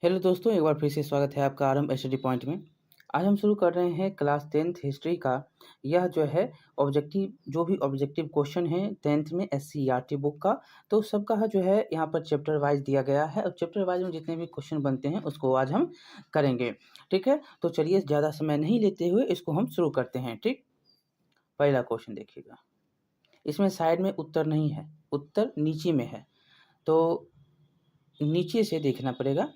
Hello दोस्तों, एक बार फिर से स्वागत है आपका आरंभ स्टडी पॉइंट में। आज हम शुरू कर रहे हैं क्लास 10th हिस्ट्री का। यह जो है जो भी ऑब्जेक्टिव क्वेश्चन है 10th में SCERT बुक का, तो सबका जो है यहाँ पर चैप्टर वाइज दिया गया है और चैप्टर वाइज में जितने भी क्वेश्चन बनते हैं उसको आज हम करेंगे। ठीक है, तो चलिए ज़्यादा समय नहीं लेते हुए इसको हम शुरू करते हैं। ठीक, पहला क्वेश्चन देखिएगा। इसमें साइड में उत्तर नहीं है, उत्तर नीचे में है, तो नीचे से देखना पड़ेगा।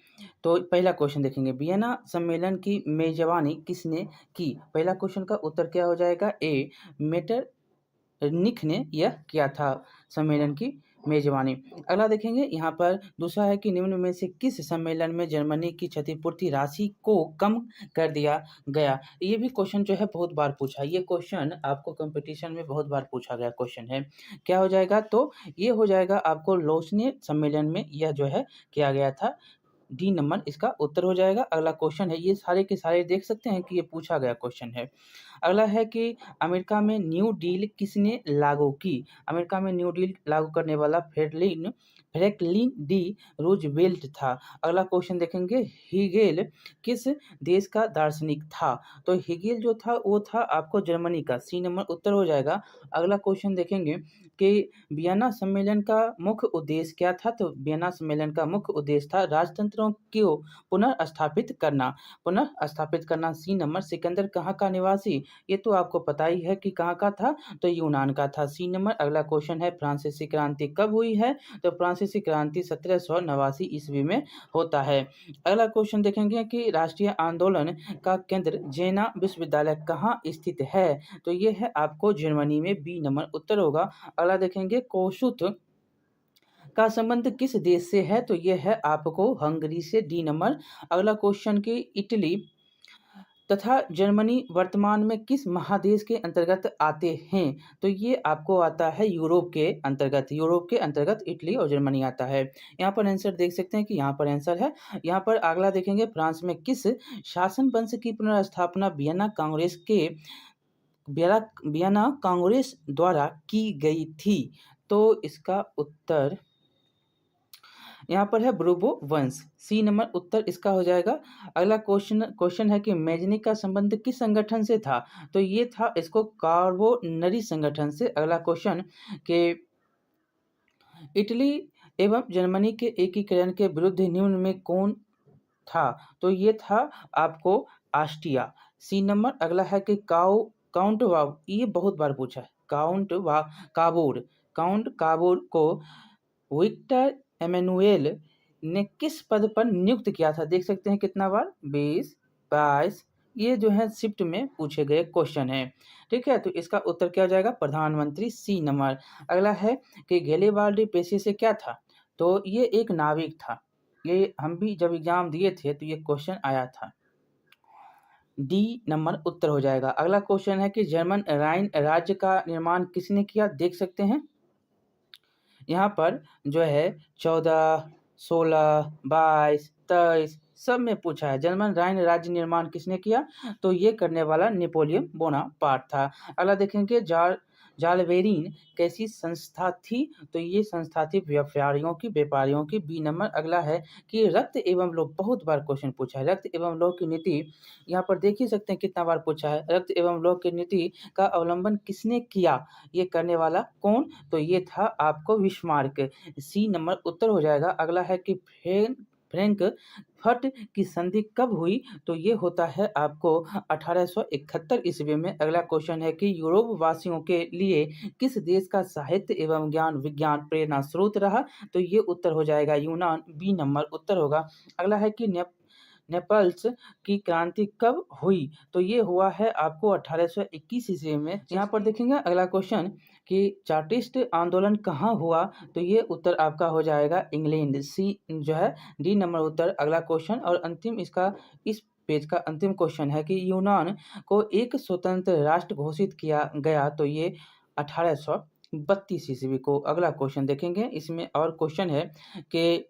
तो पहला क्वेश्चन देखेंगे, वियना सम्मेलन की मेजबानी किसने की? पहला क्वेश्चन का उत्तर क्या हो जाएगा? ए, मेटरनिख ने यह किया था सम्मेलन की मेजबानी। अगला देखेंगे, यहाँ पर दूसरा है कि निम्न में से किस सम्मेलन में जर्मनी की क्षतिपूर्ति राशि को कम कर दिया गया? ये भी क्वेश्चन जो है बहुत बार पूछा, ये क्वेश्चन आपको कंपटीशन में बहुत बार पूछा गया क्वेश्चन है। क्या हो जाएगा? तो ये हो जाएगा आपको लोसने सम्मेलन में यह जो है किया गया था। डी नंबर इसका उत्तर हो जाएगा। अगला क्वेश्चन है, ये सारे के सारे देख सकते हैं कि ये पूछा गया क्वेश्चन है। अगला है कि अमेरिका में न्यू डील किसने लागू की? अमेरिका में न्यू डील लागू करने वाला फ्रैंकलिन डी रूजवेल्ट था। अगला क्वेश्चन देखेंगे, हिगेल किस देश का दार्शनिक था? तो हिगेल जो था वो था आपको जर्मनी का। सी नंबर उत्तर हो जाएगा। अगला क्वेश्चन देखेंगे कि वियना सम्मेलन का मुख्य उद्देश्य क्या था? तो वियना सम्मेलन का मुख्य उद्देश्य था राजतंत्रों को पुनर्स्थापित करना। सी नंबर। सिकंदर कहाँ का निवासी? ये तो आपको पता ही है कि कहाँ का था, तो यूनान का था। सी नंबर। अगला क्वेश्चन है, फ्रांसीसी क्रांति कब हुई है? तो फ्रांसीसी क्रांति 1789 ईस्वी में होता है। अगला क्वेश्चन देखेंगे कि राष्ट्रीय आंदोलन का केंद्र जेना विश्वविद्यालय कहाँ स्थित है? तो ये है आपको जर्मनी में। बी नंबर उत्तर होगा। अगला देखेंगे, कोसुत का संबंध किस देश से है? तो ये है आपको हंगरी से। D number. अगला क्वेश्चन की इटली तथा जर्मनी वर्तमान में किस महादेश के अंतर्गत आते हैं? तो ये आपको आता है यूरोप के अंतर्गत इटली और जर्मनी आता है। यहाँ पर आंसर देख सकते हैं कि यहाँ पर आंसर है। यहाँ पर अगला देखेंगे, फ्रांस में किस शासन वंश की पुनर्स्थापना वियना कांग्रेस द्वारा की गई थी? तो इसका उत्तर यहाँ पर है ब्रूबो वंश। सी नंबर उत्तर इसका हो जाएगा। अगला क्वेश्चन है कि मेजनिक का संबंध किस संगठन से था? तो ये था इसको कार्बोनरी संगठन से। अगला क्वेश्चन के इटली एवं जर्मनी के एकीकरण के विरुद्ध निम्न में कौन था? तो ये था आपको ऑस्ट्रिया। सी नंबर। अगला है कि काउंट वाव, ये बहुत बार पूछा है। काउंट काबोर को विक्टर एमेनुएल ने किस पद पर नियुक्त किया था? देख सकते हैं कितना बार, 20, 22। ये जो है शिफ्ट में पूछे गए क्वेश्चन है। ठीक है, तो इसका उत्तर क्या हो जाएगा? प्रधानमंत्री। C number. अगला है कि गैरिबाल्डी पेशे से क्या था? तो ये एक नाविक था। ये हम भी जब एग्जाम दिए थे तो ये क्वेश्चन आया था। डी नंबर उत्तर हो जाएगा। अगला क्वेश्चन है कि जर्मन राइन राज्य का निर्माण किसने किया? देख सकते हैं यहाँ पर जो है 14, 16, 22, 23 सब में पूछा है जर्मन राइन राज्य निर्माण किसने किया? तो ये करने वाला नेपोलियन बोनापार्ट था। अगला देखेंगे, जालवेरिन कैसी संस्था थी? तो ये संस्था थी व्यापारियों की। B number. अगला है कि रक्त एवं लोह, बहुत बार क्वेश्चन पूछा है। रक्त एवं लोह की नीति यहाँ पर देख ही सकते हैं कितना बार पूछा है। रक्त एवं लोह की नीति का अवलंबन किसने किया? ये करने वाला कौन? तो ये था आपको बिस्मार्क। सी नंबर उत्तर हो जाएगा। अगला है कि फ्रैंकफर्ट की संधि कब हुई? तो ये होता है आपको 1871 ईस्वी में। अगला क्वेश्चन है कि यूरोप वासियों के लिए किस देश का साहित्य एवं ज्ञान विज्ञान प्रेरणा स्रोत रहा? तो ये उत्तर हो जाएगा यूनान। बी नंबर उत्तर होगा। अगला है कि नेपल्स की क्रांति कब हुई? तो ये हुआ है आपको 1821 ईस्वी में। यहाँ पर देखेंगे अगला क्वेश्चन कि चार्टिस्ट आंदोलन कहाँ हुआ? तो ये उत्तर आपका हो जाएगा इंग्लैंड। सी जो है डी नंबर उत्तर। अगला क्वेश्चन और अंतिम इसका इस पेज का अंतिम क्वेश्चन है कि यूनान को एक स्वतंत्र राष्ट्र घोषित किया गया? तो ये 1832 ईस्वी को। अगला क्वेश्चन देखेंगे, इसमें और क्वेश्चन है कि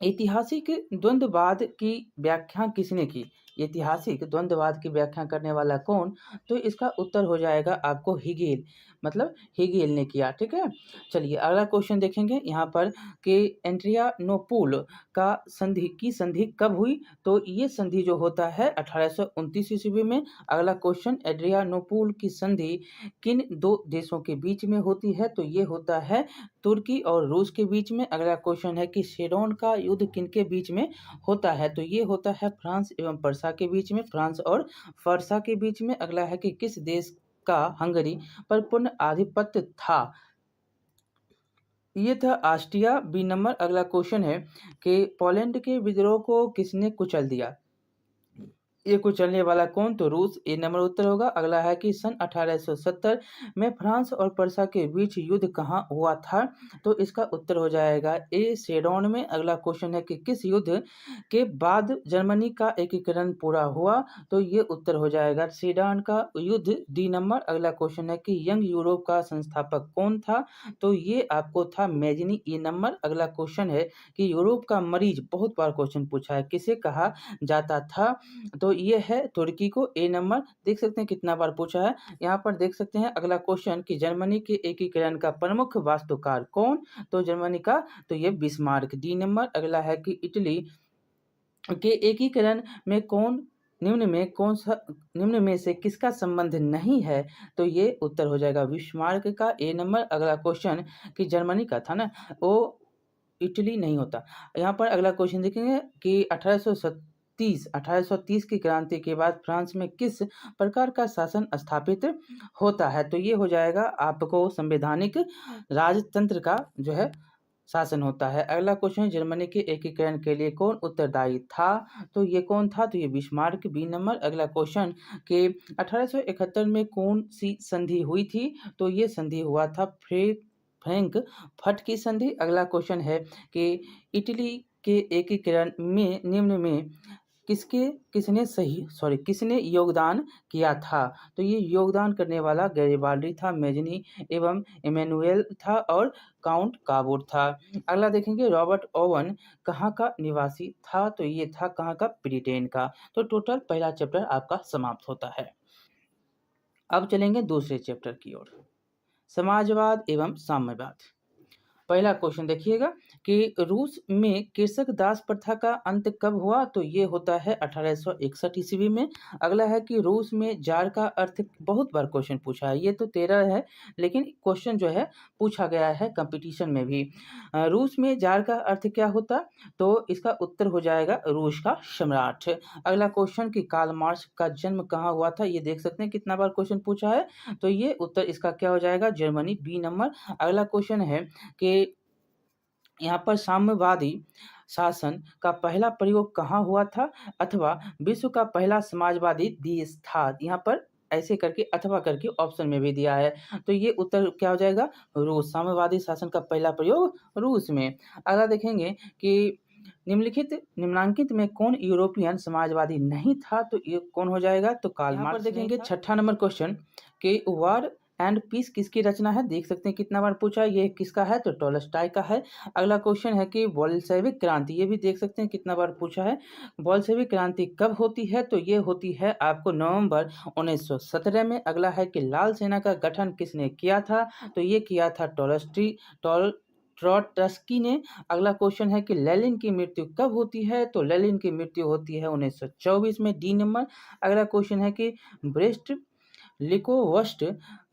ऐतिहासिक द्वंद्ववाद की व्याख्या किसने की? ऐतिहासिक द्वंद्ववाद की व्याख्या करने वाला कौन? तो इसका उत्तर हो जाएगा आपको हेगेल, मतलब हेगेल ने किया। ठीक है, चलिए अगला क्वेश्चन देखेंगे यहाँ पर कि एड्रियानोपुल का संधि कब हुई? तो ये संधि जो होता है 1829 ईस्वी में। अगला क्वेश्चन, एड्रियानोपुल की संधि किन दो देशों के बीच में होती है? तो ये होता है तुर्की और रूस के बीच में। अगला क्वेश्चन है कि सेडोन का युद्ध किनके बीच में होता है? तो ये होता है फ्रांस एवं पर्सा के बीच में, फ्रांस और फरसा के बीच में। अगला है कि किस देश का हंगरी पर पूर्ण आधिपत्य था? ये था ऑस्ट्रिया। B number. अगला क्वेश्चन है कि पोलैंड के विद्रोह को किसने कुचल दिया? ये कुचलने वाला कौन? तो रूस। ए नंबर उत्तर होगा। अगला है कि सन 1870 में फ्रांस और पर्सा के बीच युद्ध कहाँ हुआ था? तो इसका उत्तर हो जाएगा ए, सेडोन में। अगला क्वेश्चन है कि किस युद्ध के बाद जर्मनी का एकीकरण पूरा हुआ? तो ये उत्तर हो जाएगा सेडोन का युद्ध। D number. अगला क्वेश्चन है कि यंग यूरोप का संस्थापक कौन था? तो ये आपको था मैजनी। ए नंबर। अगला क्वेश्चन है कि यूरोप का मरीज, बहुत बार क्वेश्चन पूछा है, किसे कहा जाता था? तो ये है तुर्की को। ए नंबर। देख सकते हैं कितना बार पूछा है। यहाँ पर देख सकते हैं अगला क्वेश्चन कि जर्मनी के एकीकरण का प्रमुख वास्तुकार कौन? तो जर्मनी का तो ये बिस्मार्क। D number. अगला है कि इटली के एकीकरण में निम्न में से किसका संबंध नहीं है? तो ये उत्तर हो जाएगा बिस्मार्क का। ए नंबर। अगला क्वेश्चन कि जर्मनी का था ना, वो इटली नहीं होता। यहाँ पर अगला क्वेश्चन देखेंगे कि 1830 की क्रांति के बाद फ्रांस में किस प्रकार का शासन स्थापित होता है? तो ये हो जाएगा आपको संवैधानिक राजतंत्र का जो है शासन होता है। अगला क्वेश्चन, जर्मनी के एकीकरण के लिए कौन उत्तरदायी था? तो ये कौन था? तो ये बिस्मार्क। B number. अगला क्वेश्चन कि 1871 में कौन सी संधि हुई थी? तो ये संधि हुआ था फ्रैंकफर्ट की संधि। अगला क्वेश्चन है कि इटली के एकीकरण में निम्न में किसने योगदान किया था? तो ये योगदान करने वाला गैरिबाल्डी था, मेजनी एवं इमैनुएल था और काउंट काबूर था। अगला देखेंगे, रॉबर्ट ओवन कहाँ का निवासी था? तो ये था कहाँ का? ब्रिटेन का। तो टोटल पहला चैप्टर आपका समाप्त होता है। अब चलेंगे दूसरे चैप्टर की ओर, समाजवाद एवं साम्यवाद। पहला क्वेश्चन देखिएगा कि रूस में कृषक दास प्रथा का अंत कब हुआ? तो ये होता है 1861 ईस्वी में। अगला है कि रूस में जार का अर्थ, बहुत बार क्वेश्चन पूछा है, ये तो 13 है लेकिन क्वेश्चन जो है पूछा गया है कंपटीशन में भी। रूस में जार का अर्थ क्या होता? तो इसका उत्तर हो जाएगा रूस का सम्राट। अगला क्वेश्चन कि कार्ल मार्क्स का जन्म कहाँ हुआ था? ये देख सकते हैं कितना बार क्वेश्चन पूछा है। तो ये उत्तर इसका क्या हो जाएगा? जर्मनी। B number. अगला क्वेश्चन है कि यहाँ पर साम्यवादी शासन का पहला प्रयोग कहाँ हुआ था? अथवा विश्व का पहला समाजवादी देश था? यहाँ पर ऐसे करके अथवा करके ऑप्शन में भी दिया है। तो ये उत्तर क्या हो जाएगा? रूस। साम्यवादी शासन का पहला प्रयोग रूस में। अगला देखेंगे कि निम्नांकित में कौन यूरोपियन समाजवादी नहीं था? तो ये कौन हो जाएगा? तो कार्ल मार्क्स। देखेंगे छठा नंबर क्वेश्चन कि वॉर एंड पीस किसकी रचना है? देख सकते हैं कितना बार पूछा है। ये किसका है? तो टॉलस्टॉय का है। अगला क्वेश्चन है कि बोल्शेविक क्रांति, ये भी देख सकते हैं कितना बार पूछा है। बोल्शेविक क्रांति कब होती है? तो ये होती है आपको नवंबर 1917 में। अगला है कि लाल सेना का गठन किसने किया था? तो ये किया था ट्रॉट्स्की ने। अगला क्वेश्चन है कि लेनिन की मृत्यु कब होती है? तो लेनिन की मृत्यु होती है 1924 में। D number. अगला क्वेश्चन है कि ब्रेस्ट लिकोवस्ट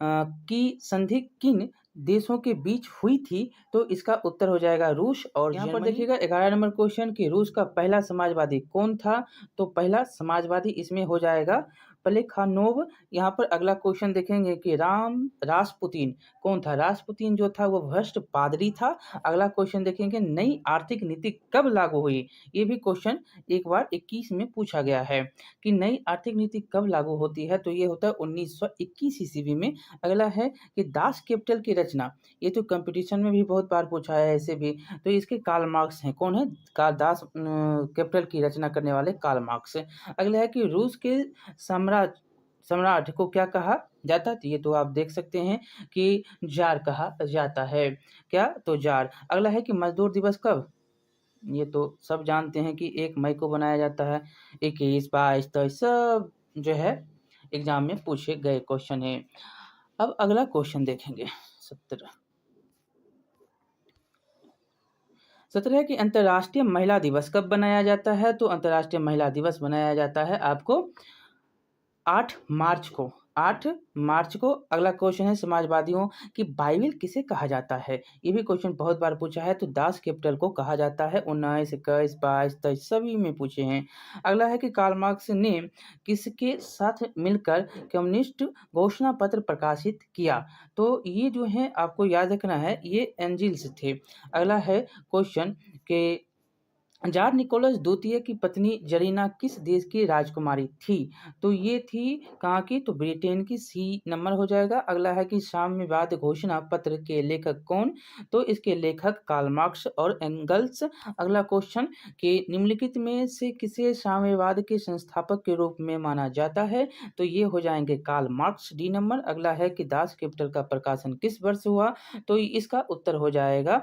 की संधि किन देशों के बीच हुई थी? तो इसका उत्तर हो जाएगा रूस और यहाँ पर देखिएगा 11 नंबर क्वेश्चन कि रूस का पहला समाजवादी कौन था? तो पहला समाजवादी इसमें हो जाएगा प्लेखानोव। यहाँ पर अगला क्वेश्चन देखेंगे कि रासपुतीन कौन था? रासपुतीन जो था वो भ्रष्ट पादरी था। अगला क्वेश्चन देखेंगे, नई आर्थिक नीति कब लागू हुई? ये भी क्वेश्चन एक बार 21 में पूछा गया है कि नई आर्थिक नीति कब लागू होती है? तो ये होता है 1921 ईस्वी में। अगला है कि दास कैपिटल की रचना, ये तो कंपटीशन में भी बहुत बार पूछा है ऐसे भी। तो इसके कार्ल मार्क्स हैं। कौन है? दास कैपिटल की रचना करने वाले कार्ल मार्क्स। अगला है कि रूस के सम्राट को क्या कहा जाता? तो ये तो आप देख सकते हैं कि जार कहा जाता है। क्या? तो जार। अगला है कि मजदूर दिवस कब ये तो सब जानते हैं कि 1 मई को बनाया जाता है। 21, 22, 23 सब जो है एग्ज़ाम में पूछे गए क्वेश्चन हैं। अब अगला क्वेश्चन देखेंगे 17। 17 कि अंतर्राष्ट्रीय महिला दिवस कब बनाया जाता है? तो अंतर्राष्ट्रीय महिला दिवस बनाया जाता है आपको 8 मार्च को। 8 मार्च को। अगला क्वेश्चन है समाजवादियों की बाइबिल किसे कहा जाता है? ये भी क्वेश्चन बहुत बार पूछा है, तो दास कैपिटल को कहा जाता है। 19, 21, 22, 23 सभी में पूछे हैं। अगला है कि कार्ल मार्क्स ने किसके साथ मिलकर कम्युनिस्ट घोषणा पत्र प्रकाशित किया? तो ये जो है आपको याद रखना है, ये एंजिल्स थे। अगला है क्वेश्चन के जार निकोलस द्वितीय की पत्नी जरीना किस देश की राजकुमारी थी? तो ये थी कहाँ की? तो ब्रिटेन की। सी नंबर हो जाएगा। अगला है कि साम्यवाद घोषणा पत्र के लेखक कौन? तो इसके लेखक कार्ल मार्क्स और एंगल्स। अगला क्वेश्चन कि निम्नलिखित में से किसे साम्यवाद के संस्थापक के रूप में माना जाता है? तो ये हो जाएंगे कार्ल मार्क्स। D number. अगला है कि दास कैपिटल का प्रकाशन किस वर्ष हुआ? तो इसका उत्तर हो जाएगा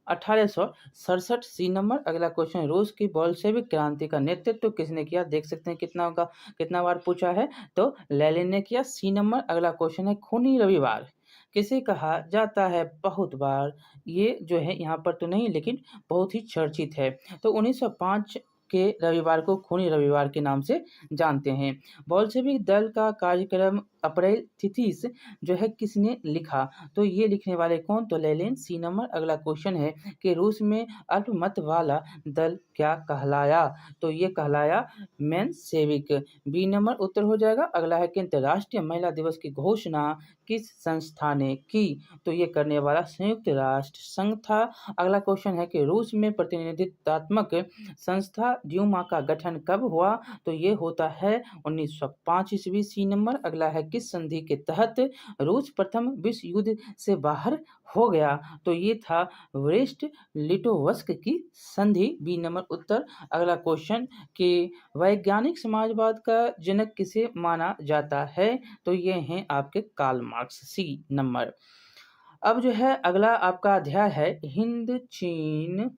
1867। सी नंबर। अगला क्वेश्चन रूस की बोल्शेविक क्रांति का नेतृत्व किसने किया? देख सकते हैं कितना बार पूछा है, तो लेनिन ने किया। सी नंबर। अगला क्वेश्चन है खूनी रविवार किसे कहा जाता है? बहुत बार ये जो है यहाँ पर तो नहीं, लेकिन बहुत ही चर्चित है। तो 1905 के रविवार को खूनी रविवार के नाम से जानते हैं। बोल्शेविक दल का कार्यक्रम अप्रैल तिथिस जो है किसने लिखा? तो ये लिखने वाले कौन? तो लेनिन। C number. अगला क्वेश्चन है कि रूस में अल्पमत वाला दल क्या कहलाया? तो ये कहलाया मेंशेविक। बी नंबर उत्तर हो जाएगा। अगला है कि अंतर्राष्ट्रीय महिला दिवस की घोषणा किस संस्था ने की? तो ये करने वाला संयुक्त राष्ट्र संघ था। अगला क्वेश्चन है कि रूस में प्रतिनिधित्वात्मक संस्था ड्यूमा का गठन कब हुआ? तो ये होता है 1905 ईस्वी। C number. अगला है किस संधि के तहत रूस प्रथम विश्व युद्ध से बाहर हो गया? तो ये था ब्रेस्ट लिटोवस्क की संधि। बी नंबर उत्तर। अगला क्वेश्चन कि वैज्ञानिक समाजवाद का जनक किसे माना जाता है? तो ये हैं आपके कार्ल मार्क्स। सी नंबर। अब जो है अगला आपका अध्याय है हिंद चीन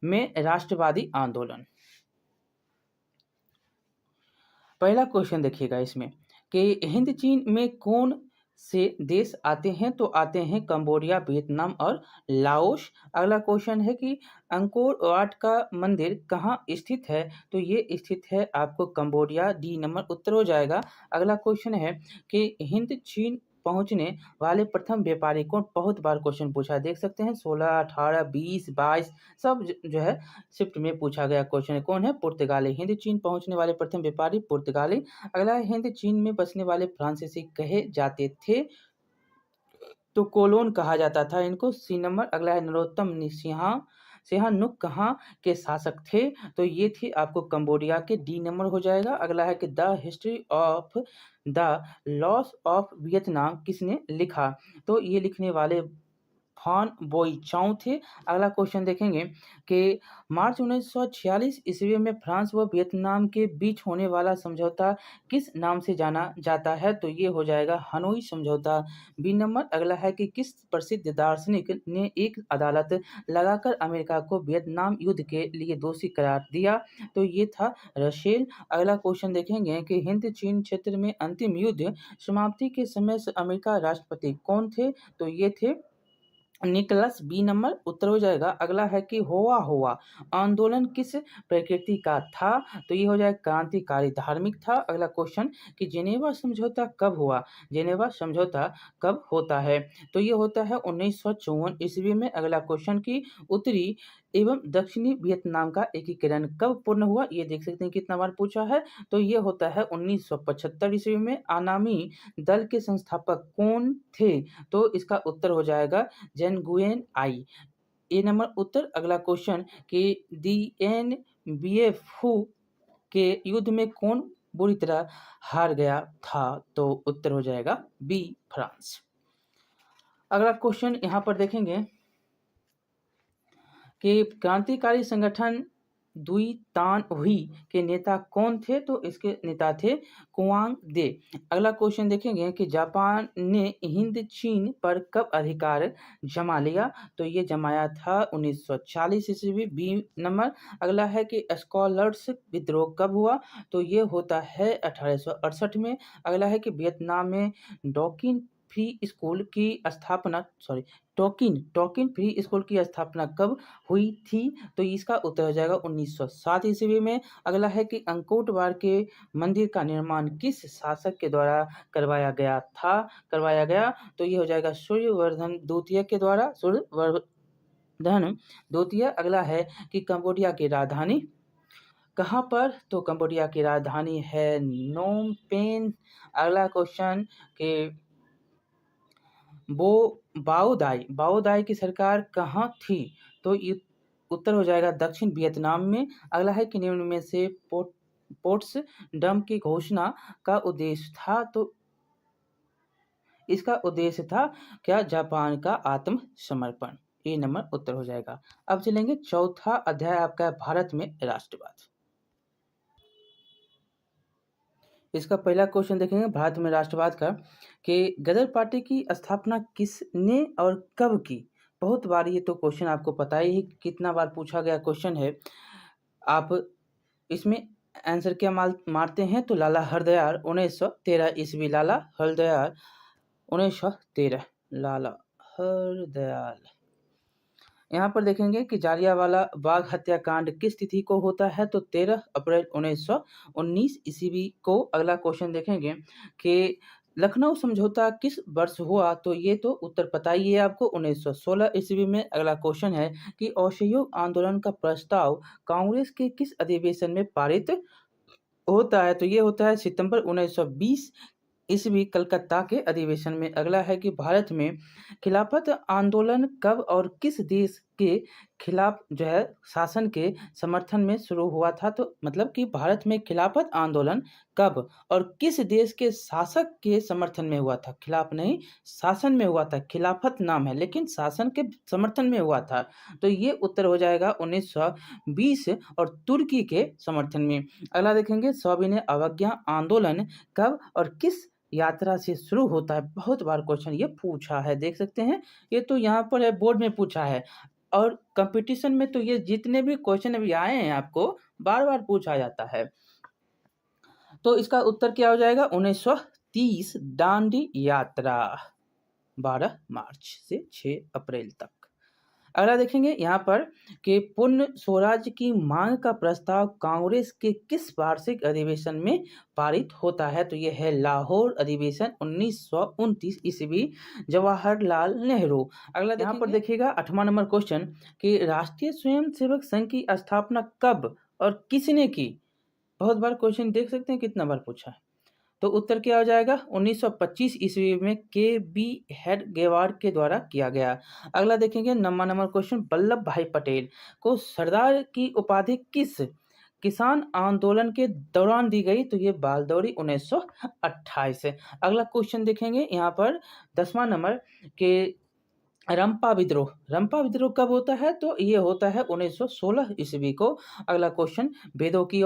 में राष्ट्रवादी आंदोलन। पहला क्वेश्चन देखिएगा इसमें कि हिंद चीन में कौन से देश आते हैं? तो आते हैं कंबोडिया, वियतनाम और लाओस। अगला क्वेश्चन है कि अंकोर वाट का मंदिर कहाँ स्थित है? तो ये स्थित है आपको कंबोडिया। डी नंबर उत्तर हो जाएगा। अगला क्वेश्चन है कि हिंद चीन पहुंचने वाले प्रथम व्यापारी कौन? बहुत बार क्वेश्चन पूछा है, देख सकते हैं 16, 18, 20, 22 सब जो है शिफ्ट में पूछा गया क्वेश्चन है। कौन है? पुर्तगाली। हिंद चीन पहुंचने वाले प्रथम व्यापारी पुर्तगाली। अगला है हिंद चीन में बसने वाले फ्रांसीसी कहे जाते थे? तो कोलोन कहा जाता था इनको। C number. अगला है नरोत्तम सिंहानुक कहाँ के शासक थे? तो ये थे आपको कंबोडिया के। डी नंबर हो जाएगा। अगला है कि the history of the loss of Vietnam किसने लिखा? तो ये लिखने वाले फान बोईचाउ थे। अगला क्वेश्चन देखेंगे कि मार्च 1946 ईस्वी में फ्रांस व वियतनाम के बीच होने वाला समझौता किस नाम से जाना जाता है? तो ये हो जाएगा हनोई समझौता। B number. अगला है कि किस प्रसिद्ध दार्शनिक ने एक अदालत लगाकर अमेरिका को वियतनाम युद्ध के लिए दोषी करार दिया? तो ये था रसेल। अगला क्वेश्चन देखेंगे कि हिंद चीन क्षेत्र में अंतिम युद्ध समाप्ति के समय से अमेरिका राष्ट्रपति कौन थे? तो ये थे निकलस। बी नंबर उत्तर हो जाएगा। अगला है कि होवा आंदोलन किस प्रकृति का था? तो ये हो जाएगा क्रांतिकारी धार्मिक था। अगला क्वेश्चन कि जेनेवा समझौता कब हुआ? जेनेवा समझौता कब होता है? तो ये होता है 1954 ईस्वी में। अगला क्वेश्चन की उत्तरी एवं दक्षिणी वियतनाम का एकीकरण कब पूर्ण हुआ? ये देख सकते हैं कितना बार पूछा है। तो ये होता है 1975 ईस्वी में। अनामी दल के संस्थापक कौन थे? तो इसका उत्तर हो जाएगा जेन गुएन आई। ए नंबर उत्तर। अगला क्वेश्चन कि दी एन बी एफ के युद्ध में कौन बुरी तरह हार गया था? तो उत्तर हो जाएगा बी फ्रांस। अगला क्वेश्चन यहाँ पर देखेंगे कि क्रांतिकारी संगठन दुई तान हुई के नेता कौन थे? तो इसके नेता थे कुआंग दे। अगला क्वेश्चन देखेंगे कि जापान ने हिंद चीन पर कब अधिकार जमा लिया? तो ये जमाया था 1940 ईस्वी। B number. अगला है कि स्कॉलर्स विद्रोह कब हुआ? तो ये होता है 1868 में। अगला है कि वियतनाम में डॉकिन फ्री स्कूल की स्थापना टोकिन फ्री स्कूल की स्थापना कब हुई थी? तो इसका उत्तर हो जाएगा 1907 ईस्वी में। अगला है कि अंकोट वार के मंदिर का निर्माण किस शासक के द्वारा करवाया गया? तो ये हो जाएगा सूर्यवर्धन द्वितीय के द्वारा। अगला है कि कंबोडिया की राजधानी कहाँ पर? तो कंबोडिया की राजधानी है नोम पेन। अगला क्वेश्चन कि बाओदाई की सरकार कहाँ थी? तो ये उत्तर हो जाएगा दक्षिण वियतनाम में। अगला है कि निम्न में से पोट्सडम की घोषणा का उद्देश्य था? तो इसका उद्देश्य था क्या? जापान का आत्मसमर्पण। ये नंबर उत्तर हो जाएगा। अब चलेंगे चौथा अध्याय आपका है भारत में राष्ट्रवाद। इसका पहला क्वेश्चन देखेंगे भारत में राष्ट्रवाद का कि गदर पार्टी की स्थापना किसने और कब की? बहुत बार ये तो क्वेश्चन आपको पता ही है, कितना बार पूछा गया क्वेश्चन है। आप इसमें आंसर क्या मारते हैं? तो लाला हरदयाल 1913 ईस्वी। लाला हरदयाल 1913। लाला हरदयाल। यहाँ पर देखेंगे कि जालियांवाला बाग हत्याकांड किस तिथि को होता है? तो 13 अप्रैल 1919 ईस्वी को। अगला क्वेश्चन देखेंगे कि लखनऊ समझौता किस वर्ष हुआ? तो ये तो उत्तर पता ही है आपको, 1916 ईस्वी में। अगला क्वेश्चन है कि असहयोग आंदोलन का प्रस्ताव कांग्रेस के किस अधिवेशन में पारित होता है? तो ये होता है सितंबर 1920 ईस्वी कलकत्ता के अधिवेशन में। अगला है कि भारत में खिलाफत आंदोलन कब और किस देश के खिलाफ जो है शासन के समर्थन में शुरू हुआ था? तो मतलब कि भारत में खिलाफत आंदोलन कब और किस देश के शासक के समर्थन में हुआ था? खिलाफ नहीं, शासन में हुआ था। खिलाफत नाम है लेकिन शासन के समर्थन में हुआ था। तो ये उत्तर हो जाएगा 1920 और तुर्की के समर्थन में। अगला देखेंगे सविनय अवज्ञा आंदोलन कब और किस यात्रा से शुरू होता है? बहुत बार क्वेश्चन ये पूछा है, देख सकते हैं। ये तो यहाँ पर है, बोर्ड में पूछा है और कंपटीशन में तो ये जितने भी क्वेश्चन अभी आए हैं आपको बार बार पूछा जाता है। तो इसका उत्तर क्या हो जाएगा? 1930 दांडी यात्रा 12 मार्च से 6 अप्रैल तक। अगला देखेंगे यहाँ पर कि पूर्ण स्वराज की मांग का प्रस्ताव कांग्रेस के किस वार्षिक अधिवेशन में पारित होता है? तो ये है लाहौर अधिवेशन 1929 ईस्वी, जवाहरलाल नेहरू। अगला यहाँ पर देखिएगा 8वां नंबर क्वेश्चन कि राष्ट्रीय स्वयंसेवक संघ की स्थापना कब और किसने की? बहुत बार क्वेश्चन देख सकते हैं, कितना बार पूछा है। तो उत्तर क्या हो जाएगा? 1925 ईस्वी में के बी हेडगेवार के द्वारा किया गया। अगला देखेंगे 9वां नंबर क्वेश्चन, वल्लभ भाई पटेल को सरदार की उपाधि किस किसान आंदोलन के दौरान दी गई? तो ये बालदौरी 1928 है। अगला क्वेश्चन देखेंगे यहाँ पर 10वां नंबर के रंपा विद्रोह कब होता है? तो ये होता है 1916 ईस्वी को। अगला क्वेश्चन, वेदों की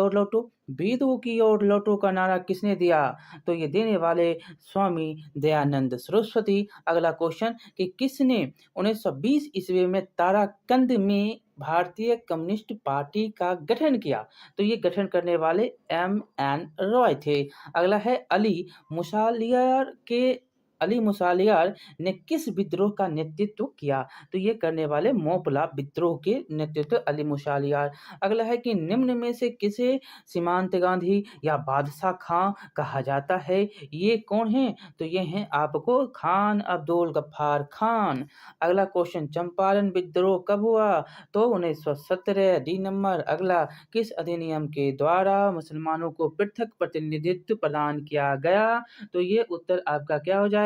ओर लौटो का नारा किसने दिया? तो ये देने वाले स्वामी दयानंद सरस्वती। अगला क्वेश्चन कि किसने 1920 ईस्वी में ताराकंद में भारतीय कम्युनिस्ट पार्टी का गठन किया? तो ये गठन करने वाले M.N. रॉय थे। अगला है अली मुसालियार ने किस विद्रोह का नेतृत्व किया? तो ये करने वाले मोपला विद्रोह के नेतृत्व अली मुसालियार। अगला है कि निम्न में से किसे सीमांत गांधी या बादशाह खां कहा जाता है? ये कौन है? तो ये हैं आपको खान अब्दुल गफ्फार खान। अगला क्वेश्चन, चंपारण विद्रोह कब हुआ? तो 1917। D number. अगला, किस अधिनियम के द्वारा मुसलमानों को पृथक प्रतिनिधित्व प्रदान किया गया? तो ये उत्तर आपका क्या हो जाएगा?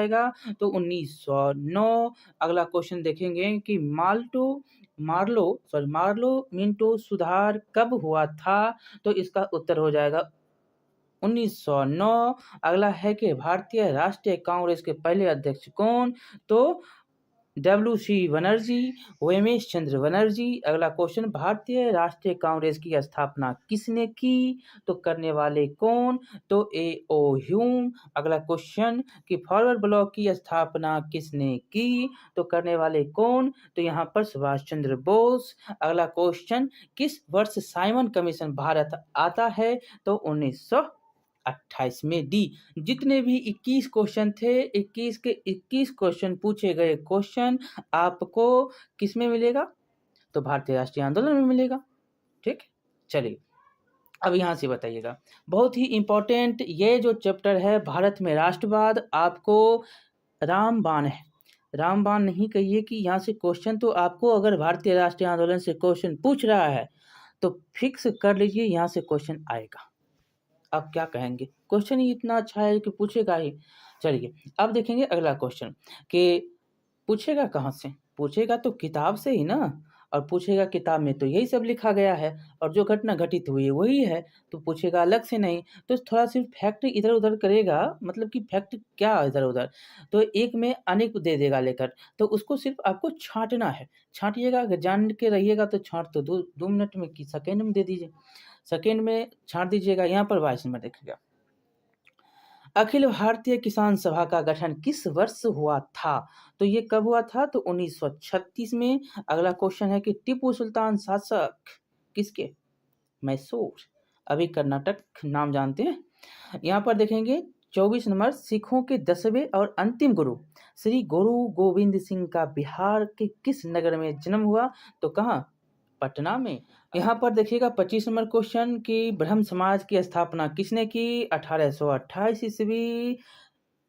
तो 1909। अगला क्वेश्चन देखेंगे कि मार्लो मिंटो सुधार कब हुआ था? तो इसका उत्तर हो जाएगा 1909। अगला है कि भारतीय राष्ट्रीय कांग्रेस के पहले अध्यक्ष कौन? तो WC बनर्जी, हेमेश चंद्र बनर्जी। अगला क्वेश्चन, भारतीय राष्ट्रीय कांग्रेस की स्थापना किसने की? तो करने वाले कौन? तो A.O. ह्यूम। अगला क्वेश्चन कि फॉरवर्ड ब्लॉक की स्थापना किसने की? तो करने वाले कौन? तो यहाँ पर सुभाष चंद्र बोस। अगला क्वेश्चन, किस वर्ष साइमन कमीशन भारत आता है? तो 1928 में। डी। जितने भी 21 क्वेश्चन थे, 21 के 21 क्वेश्चन पूछे गए क्वेश्चन आपको किस में मिलेगा? तो भारतीय राष्ट्रीय आंदोलन में मिलेगा। ठीक, चलिए अब यहाँ से बताइएगा, बहुत ही इंपॉर्टेंट ये जो चैप्टर है भारत में राष्ट्रवाद, आपको रामबाण है। रामबाण नहीं कहिए कि यहाँ से क्वेश्चन तो आपको अगर भारतीय राष्ट्रीय आंदोलन से क्वेश्चन पूछ रहा है तो फिक्स कर लीजिए यहाँ से क्वेश्चन आएगा। आप क्या कहेंगे? क्वेश्चन ही इतना अच्छा है कि पूछेगा ही। चलिए अब देखेंगे अगला क्वेश्चन कि पूछेगा कहाँ से? पूछेगा तो किताब से ही ना, और पूछेगा किताब में तो यही सब लिखा गया है और जो घटना घटित हुई है वही है, तो पूछेगा अलग से नहीं। तो थोड़ा सिर्फ फैक्ट इधर उधर करेगा, मतलब कि फैक्ट क्या इधर उधर, तो एक में अनेक दे देगा लेकर, तो उसको सिर्फ आपको छांटना है। छांटिएगा, अगर जान के रहिएगा तो छांट तो 2 मिनट में कि सेकेंड में दे दीजिए, सेकेंड में छांट दीजिएगा। यहाँ पर 22 नंबर देखिएगा, अखिल भारतीय किसान सभा का गठन किस वर्ष हुआ था? तो ये कब हुआ था? तो 1936 में। अगला क्वेश्चन है कि टीपू सुल्तान शासक किसके? मैसूर, अभी कर्नाटक नाम जानते हैं। यहाँ पर देखेंगे 24 नंबर, सिखों के 10वें और अंतिम गुरु श्री गुरु गोविंद सिंह का बिहार के किस नगर में जन्म हुआ? तो कहाँ? पटना में। यहाँ पर देखिएगा 25 नंबर क्वेश्चन कि ब्रह्म समाज की स्थापना किसने की? 1828 ईस्वी,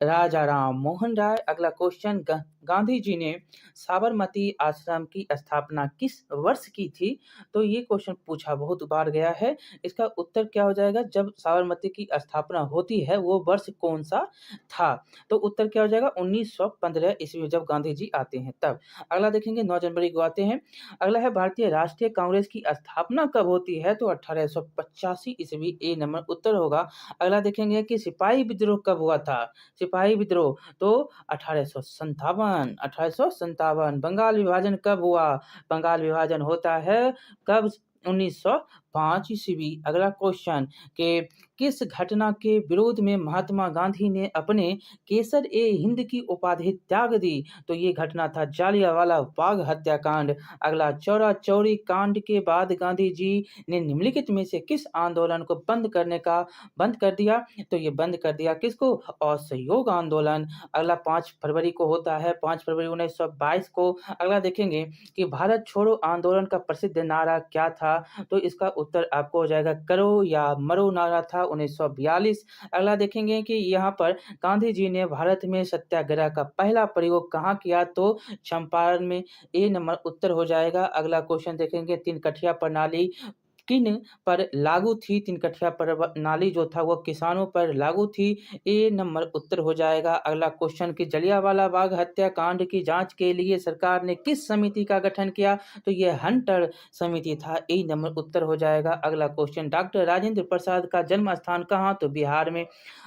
राजा राम मोहन राय। अगला क्वेश्चन, गांधी जी ने साबरमती आश्रम की स्थापना किस वर्ष की थी? तो ये क्वेश्चन पूछा बहुत बार गया है, इसका उत्तर क्या हो जाएगा? जब साबरमती की स्थापना होती है वो वर्ष कौन सा था? तो उत्तर क्या हो जाएगा? 1915 ईस्वी में, जब गांधी जी आते हैं तब। अगला देखेंगे 9 जनवरी को आते हैं। अगला है भारतीय राष्ट्रीय कांग्रेस की स्थापना कब होती है? तो 1885 ईस्वी, ए नंबर उत्तर होगा। अगला देखेंगे कि सिपाही विद्रोह कब हुआ था? सिपाही विद्रोह तो 1857। बंगाल विभाजन कब हुआ? बंगाल विभाजन होता है कब? 1905 ईस्वी। अगला क्वेश्चन कि किस घटना के विरोध में महात्मा गांधी ने अपने केसर ए हिंद की उपाधि त्याग दी? तो ये घटना था जालियांवाला बाग हत्याकांड। अगला, चौरा चौरी कांड के बाद गांधी जी ने निम्नलिखित में से किस आंदोलन को बंद कर दिया? तो ये बंद कर दिया किसको? असहयोग आंदोलन। अगला 5 फरवरी को होता है, 5 फरवरी 1922 को। अगला देखेंगे कि भारत छोड़ो आंदोलन का प्रसिद्ध नारा क्या था? तो इसका उत्तर आपको हो जाएगा करो या मरो नारा था, 1942। अगला देखेंगे कि यहाँ पर गांधी जी ने भारत में सत्याग्रह का पहला प्रयोग कहाँ किया? तो चंपारण में, ए नंबर उत्तर हो जाएगा। अगला क्वेश्चन देखेंगे, तीन कठिया प्रणाली किन पर लागू थी? तीन कठिया प्रणाली जो था वो किसानों पर लागू थी, ए नंबर उत्तर हो जाएगा। अगला क्वेश्चन कि जलियांवाला बाग हत्याकांड की जांच के लिए सरकार ने किस समिति का गठन किया? तो ये हंटर समिति था, ए नंबर उत्तर हो जाएगा। अगला क्वेश्चन, डॉक्टर राजेंद्र प्रसाद का जन्म स्थान कहाँ? तो बिहार में।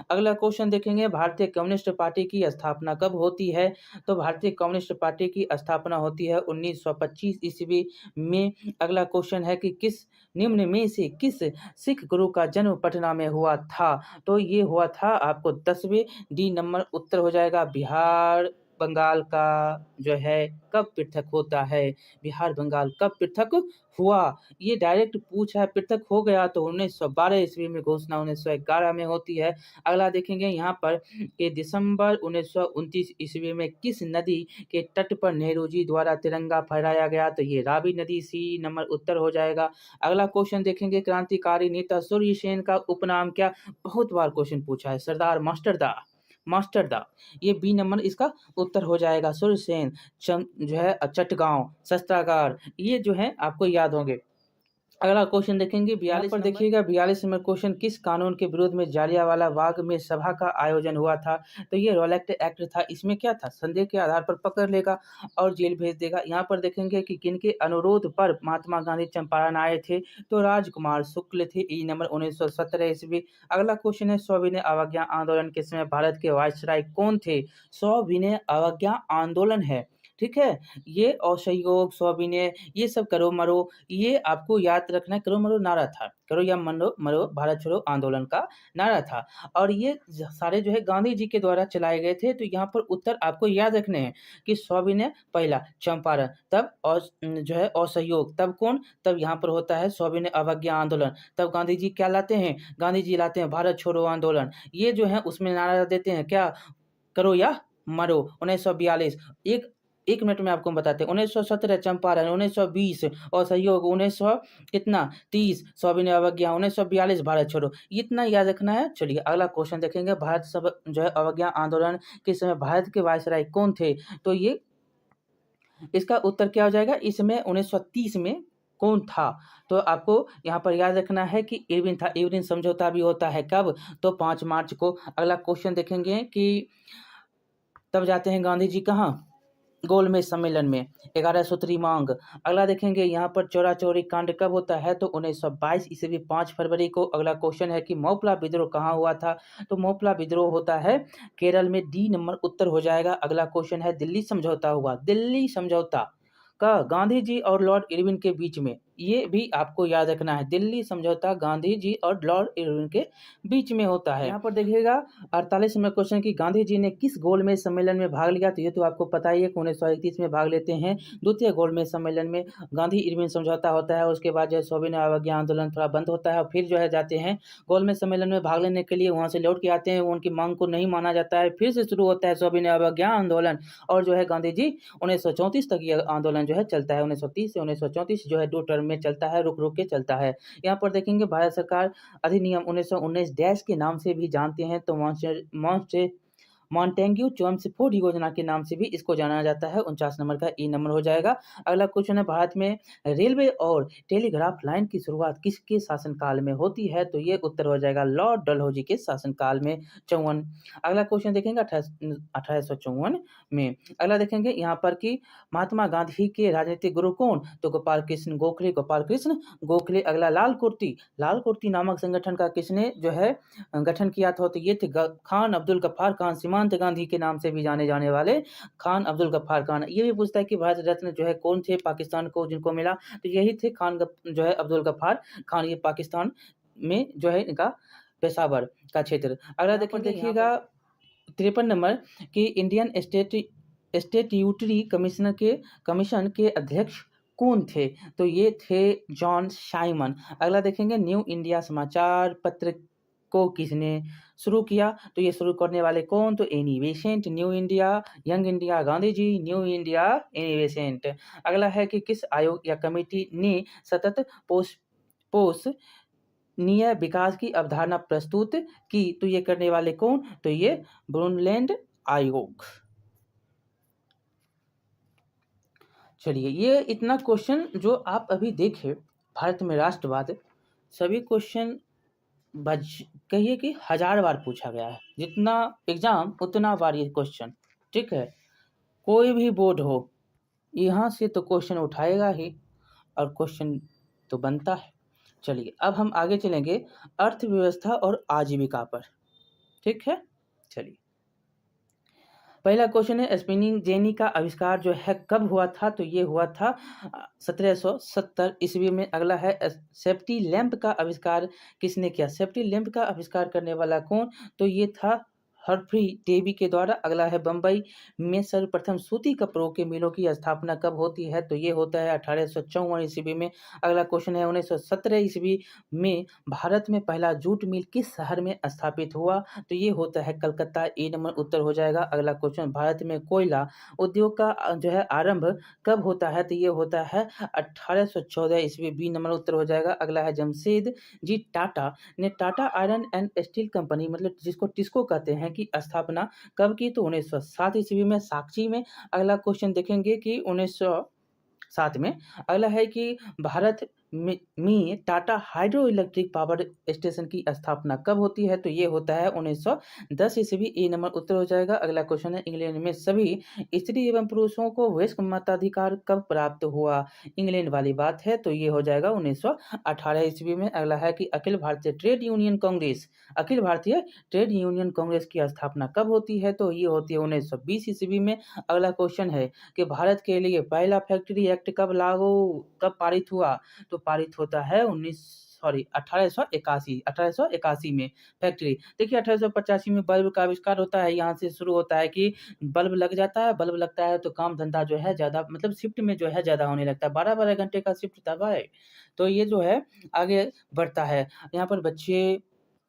अगला क्वेश्चन देखेंगे, भारतीय कम्युनिस्ट पार्टी की स्थापना कब होती है? तो भारतीय कम्युनिस्ट पार्टी की स्थापना होती है 1925 ईस्वी में। अगला क्वेश्चन है कि किस निम्न में से किस सिख गुरु का जन्म पटना में हुआ था? तो ये हुआ था आपको 10वें, डी नंबर उत्तर हो जाएगा। बिहार बंगाल का जो है कब पृथक होता है? बिहार बंगाल कब पृथक हुआ? ये डायरेक्ट पूछा है, पृथक हो गया तो 1912 ईस्वी में घोषणा 1911 में होती है। अगला देखेंगे यहाँ पर कि दिसंबर 1929 ईस्वी में किस नदी के तट पर नेहरू जी द्वारा तिरंगा फहराया गया? तो ये रावी नदी, सी नंबर उत्तर हो जाएगा। अगला क्वेश्चन देखेंगे, क्रांतिकारी नेता सूर्य सेन का उपनाम क्या? बहुत बार क्वेश्चन पूछा है, सरदार मास्टरदा, ये बी नंबर इसका उत्तर हो जाएगा। सूर्य सेन जो है चटगांव, शस्त्रागार, ये जो है आपको याद होंगे। अगला क्वेश्चन देखेंगे 42 पर, देखिएगा 42 नंबर क्वेश्चन, किस कानून के विरोध में जालियांवाला बाग में सभा का आयोजन हुआ था? तो ये रॉलेट एक्ट था। इसमें क्या था? संदेह के आधार पर पकड़ लेगा और जेल भेज देगा। यहाँ पर देखेंगे कि किनके अनुरोध पर महात्मा गांधी चंपारण आए थे? तो राजकुमार शुक्ल थे, ई नंबर 1917 ईस्वी। अगला क्वेश्चन है, सविनय अवज्ञा आंदोलन के समय भारत के वायसराय कौन थे? सविनय अवज्ञा आंदोलन है ठीक है। ये असहयोग, सविनय, ये सब करो मरो, ये आपको याद रखना है। करो मरो नारा था, करो या मरो मरो भारत छोड़ो आंदोलन का नारा था, और ये सारे जो है गांधी जी के द्वारा चलाए गए थे। तो यहाँ पर उत्तर आपको याद रखने हैं कि सविनय पहला चंपारण, तब जो है असहयोग, तब कौन, तब यहाँ पर होता है सविनय अवज्ञा आंदोलन, तब गांधी जी क्या लाते हैं, गांधी जी लाते हैं भारत छोड़ो आंदोलन। ये जो है उसमें नारा देते हैं क्या, करो या मरो। 1942 एक एक मिनट में आपको बताते हैं। 1917 चंपारण, 1920 असहयोग, 1900 कितना 30 सविनय अवज्ञा, 1942 भारत छोड़ो। इतना याद रखना है। चलिए अगला क्वेश्चन देखेंगे। भारत सब जो है अवज्ञा आंदोलन के समय भारत के वायसराय कौन थे? तो ये इसका उत्तर क्या हो जाएगा, इसमें 1930 में कौन था? तो आपको यहाँ पर याद रखना है कि इरविन था। इरविन समझौता भी होता है कब? तो 5 मार्च को। अगला क्वेश्चन देखेंगे कि तब जाते हैं गांधी जी कहाँ, गोलमेज सम्मेलन में, 11 सूत्री मांग। अगला देखेंगे यहाँ पर चौरा चौरी कांड कब होता है? तो 1922 ईस्वी 5 फरवरी को। अगला क्वेश्चन है कि मोपला विद्रोह कहाँ हुआ था? तो मोपला विद्रोह होता है केरल में। डी नंबर उत्तर हो जाएगा। अगला क्वेश्चन है दिल्ली समझौता हुआ, दिल्ली समझौता का गांधी जी और लॉर्ड इरविन के बीच में, ये भी आपको याद रखना है। दिल्ली समझौता गांधी जी और लॉर्ड इरविन के बीच में होता है। यहाँ पर देखिएगा 48 नंबर क्वेश्चन की गांधी जी ने किस गोलमेज सम्मेलन में भाग लिया? तो ये तो आपको पता ही है कि 1931 में भाग लेते हैं द्वितीय गोलमेज सम्मेलन में। गांधी इरविन समझौता होता है, उसके बाद जो है सविनय अवज्ञा आंदोलन थोड़ा बंद होता है, और फिर जो है जाते हैं गोलमेज सम्मेलन में भाग लेने के लिए। वहाँ से लौट के आते हैं, उनकी मांग को नहीं माना जाता है, फिर से शुरू होता है सविनय अवज्ञा आंदोलन, और जो है गांधी जी 1934 तक ये आंदोलन जो है चलता है। 1930 से 1934 जो है 2 टर्म में चलता है, रुक रुक के चलता है। यहाँ पर देखेंगे भारत सरकार अधिनियम 1919 डैश के नाम से भी जानते हैं, तो मॉन्टेग्यू चेम्सफोर्ड योजना के नाम से भी इसको जाना जाता है। 49 नंबर का ई नंबर हो जाएगा। अगला क्वेश्चन है भारत में रेलवे और टेलीग्राफ लाइन की शुरुआत किसके शासनकाल में होती है? तो ये उत्तर हो जाएगा लॉर्ड डलहौजी के शासनकाल में, 54। अगला क्वेश्चन देखेंगे 1854 में। अगला देखेंगे यहाँ पर कि महात्मा गांधी के राजनीतिक गुरु कौन? तो गोपाल कृष्ण गोखले, गोपाल कृष्ण गोखले। अगला लाल कुर्ती नामक संगठन का किसने जो है गठन किया था? तो ये थे खान अब्दुल गफ्फार खान, सीमांत गांधी के नाम से भी जाने जाने वाले खान अब्दुल गफ्फार खान। ये भी पूछता है कि भारत रत्न जो है कौन थे पाकिस्तान को जिनको मिला? तो यही थे जो है अब्दुल गफ्फार खान। ये पाकिस्तान में जो है इनका पेशावर का क्षेत्र। अगला देखिएगा 53 नंबर कि इंडियन स्टेट्यूटरी कमीशन के अध्यक्ष कौन थे? तो ये थे जॉन साइमन। अगला देखेंगे न्यू इंडिया समाचार पत्र को किसने शुरू किया? तो ये शुरू करने वाले कौन? तो Annie Besant. New India, Young India Gandhi ji, New India Annie Besant. अगला है कि किस आयोग या कमेटी ने सतत पोषणीय विकास की अवधारणा प्रस्तुत की? तो ये करने वाले कौन? तो ये ब्रुनलैंड आयोग। चलिए ये इतना क्वेश्चन जो आप अभी देखे भारत में राष्ट्रवाद, सभी क्वेश्चन कहिए कि 1000 बार पूछा गया है। जितना एग्जाम उतना बार ये क्वेश्चन, ठीक है। कोई भी बोर्ड हो यहाँ से तो क्वेश्चन उठाएगा ही, और क्वेश्चन तो बनता है। चलिए अब हम आगे चलेंगे अर्थव्यवस्था और आजीविका पर, ठीक है। चलिए पहला क्वेश्चन है स्पिनिंग जेनी का आविष्कार जो है कब हुआ था? तो ये हुआ था 1770 ईस्वी में। अगला है सेफ्टी लैंप का आविष्कार किसने किया? सेफ्टी लैंप का आविष्कार करने वाला कौन? तो ये था हम्फ्री डेवी के द्वारा। अगला है बम्बई में सर्वप्रथम सूती कपड़ों के मिलों की स्थापना कब होती है? तो ये होता है 1854 ईस्वी में। अगला क्वेश्चन है 1917 ईस्वी में भारत में पहला जूट मिल किस शहर में स्थापित हुआ? तो ये होता है कलकत्ता। ए नंबर उत्तर हो जाएगा। अगला क्वेश्चन भारत में कोयला उद्योग का जो है आरंभ कब होता है? तो ये होता है 1814 ईस्वी। बी नंबर उत्तर हो जाएगा। अगला है जमशेद जी टाटा ने Tata iron and steel company, मतलब जिसको टिस्को कहते हैं, की स्थापना कब की? तो 1907 ईस्वी में, साक्षी में। अगला क्वेश्चन देखेंगे कि 1907 में। अगला है कि भारत में Tata hydro electric power station की स्थापना कब होती है? तो ये होता है 1910 ईस्वी। ए नंबर उत्तर हो जाएगा। अगला क्वेश्चन है, इंग्लैंड में सभी स्त्री एवं पुरुषों को वयस्क मताधिकार कब प्राप्त हुआ? इंग्लैंड वाली बात है, तो ये हो जाएगा 1918 ईस्वी में। अगला है कि अखिल भारतीय ट्रेड यूनियन कांग्रेस की स्थापना कब होती है? तो ये होती है 1920 ईस्वी में। अगला क्वेश्चन है कि भारत के लिए पहला फैक्ट्री एक्ट कब पारित हुआ? तो पारित होता है 1881 में। फैक्ट्री देखिए, 1885 में बल्ब का आविष्कार होता है। यहाँ से शुरू होता है कि बल्ब लग जाता है, बल्ब लगता है तो काम धंधा जो है ज़्यादा, मतलब शिफ्ट में जो है ज़्यादा होने लगता है। 12-12 घंटे का शिफ्ट था भाई। तो ये जो है आगे बढ़ता है। यहाँ पर बच्चे,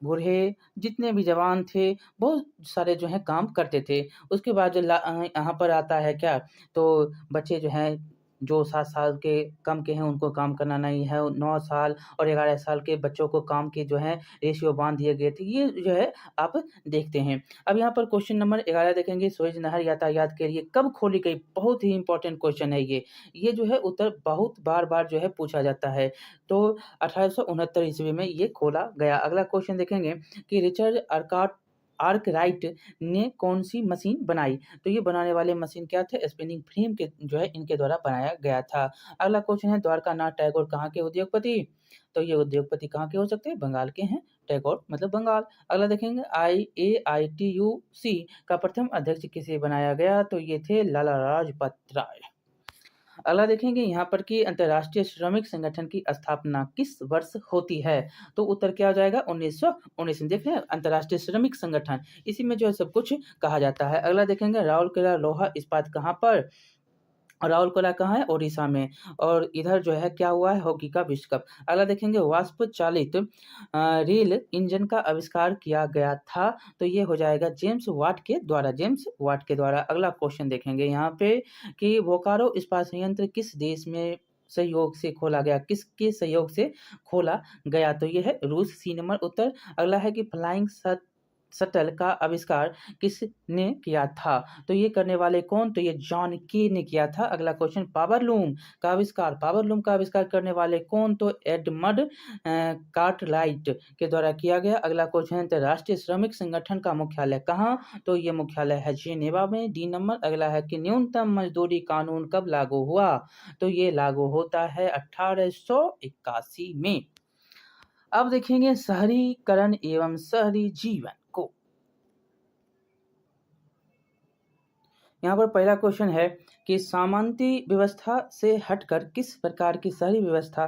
बूढ़े, जितने भी जवान थे, बहुत सारे जो हैं काम करते थे। उसके बाद जो यहाँ पर आता है क्या, तो बच्चे जो हैं, जो 7 साल के कम के हैं उनको काम करना नहीं है। 9 साल और 11 साल के बच्चों को काम के जो है रेशियो बाँध दिए गए थे। ये जो है आप देखते हैं। अब यहाँ पर क्वेश्चन नंबर 11 देखेंगे, सुएज़ नहर यातायात के लिए कब खोली गई? बहुत ही इम्पोर्टेंट क्वेश्चन है ये। ये जो है उत्तर बहुत बार-बार जो है पूछा जाता है। तो 1869 ईस्वी में ये खोला गया। अगला क्वेश्चन देखेंगे कि रिचर्ड आर्कराइट ने कौन-सी मशीन बनाई? तो ये बनाने वाले मशीन क्या थे? स्पिनिंग फ्रेम के जो है इनके द्वारा बनाया गया था। अगला क्वेश्चन है, द्वारकानाथ टैगोर कहाँ के उद्योगपति? तो ये उद्योगपति कहाँ के हो सकते हैं? बंगाल के हैं। टैगोर मतलब बंगाल। अगला देखेंगे, AITUC का प्रथम अध्यक्ष किसे बनाया गया? तो ये थे लाला लाजपत राय। अगला देखेंगे यहाँ पर कि अंतर्राष्ट्रीय श्रमिक संगठन की स्थापना किस वर्ष होती है? तो उत्तर क्या हो जाएगा? 1919 में। देख रहे हैं, अंतर्राष्ट्रीय श्रमिक संगठन, इसी में जो है सब कुछ कहा जाता है। अगला देखेंगे, राउरकेला लोहा इस्पात कहाँ पर? राउरकेला कहाँ है? ओडिशा में। और इधर जो है क्या हुआ है? हॉकी का विश्व कप। अगला देखेंगे, वाष्प चालित रेल इंजन का आविष्कार किया गया था। तो ये हो जाएगा जेम्स वाट के द्वारा। अगला क्वेश्चन देखेंगे यहाँ पे कि बोकारो इस्पात संयंत्र किस देश में सहयोग से खोला गया? किसके सहयोग से खोला गया? तो ये है रूस। सी नंबर उत्तर। अगला है कि फ्लाइंग शटल का आविष्कार किसने किया था? तो ये करने वाले कौन? तो ये जॉन के ने किया था। अगला क्वेश्चन, पावर लूम का आविष्कार करने वाले कौन? तो एडमंड कार्टराइट के द्वारा किया गया। अगला क्वेश्चन, अंतर्राष्ट्रीय श्रमिक संगठन का मुख्यालय कहाँ? तो ये मुख्यालय है जेनेवा में। D number. अगला है कि न्यूनतम मजदूरी कानून कब लागू हुआ? तो ये लागू होता है 1881 में। अब देखेंगे शहरीकरण एवं शहरी जीवन को। यहाँ पर पहला क्वेश्चन है कि सामंती व्यवस्था से हटकर किस प्रकार की शहरी व्यवस्था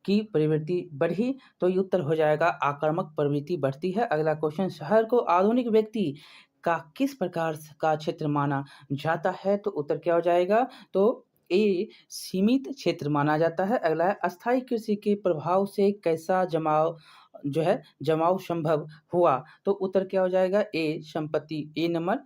की प्रवृत्ति बढ़ी? तो ये उत्तर हो जाएगा आक्रामक प्रवृत्ति बढ़ती है। अगला क्वेश्चन, शहर को आधुनिक व्यक्ति का किस प्रकार का क्षेत्र माना जाता है? तो उत्तर क्या हो जाएगा? तो ए सीमित क्षेत्र माना जाता है। अगला है, अस्थायी कृषि के प्रभाव से कैसा जमाव संभव हुआ? तो उत्तर क्या हो जाएगा? ए संपत्ति। ए नंबर।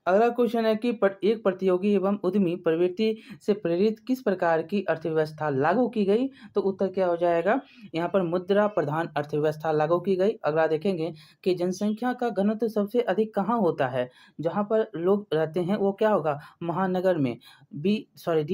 अगला क्वेश्चन है कि एक प्रतियोगी एवं उद्यमी प्रवृत्ति से प्रेरित किस प्रकार की अर्थव्यवस्था लागू की गई? तो उत्तर क्या हो जाएगा? यहाँ पर मुद्रा प्रधान अर्थव्यवस्था लागू की गई। अगला देखेंगे कि जनसंख्या का घनत्व सबसे अधिक कहाँ होता है? जहाँ पर लोग रहते हैं वो क्या होगा? महानगर में। डी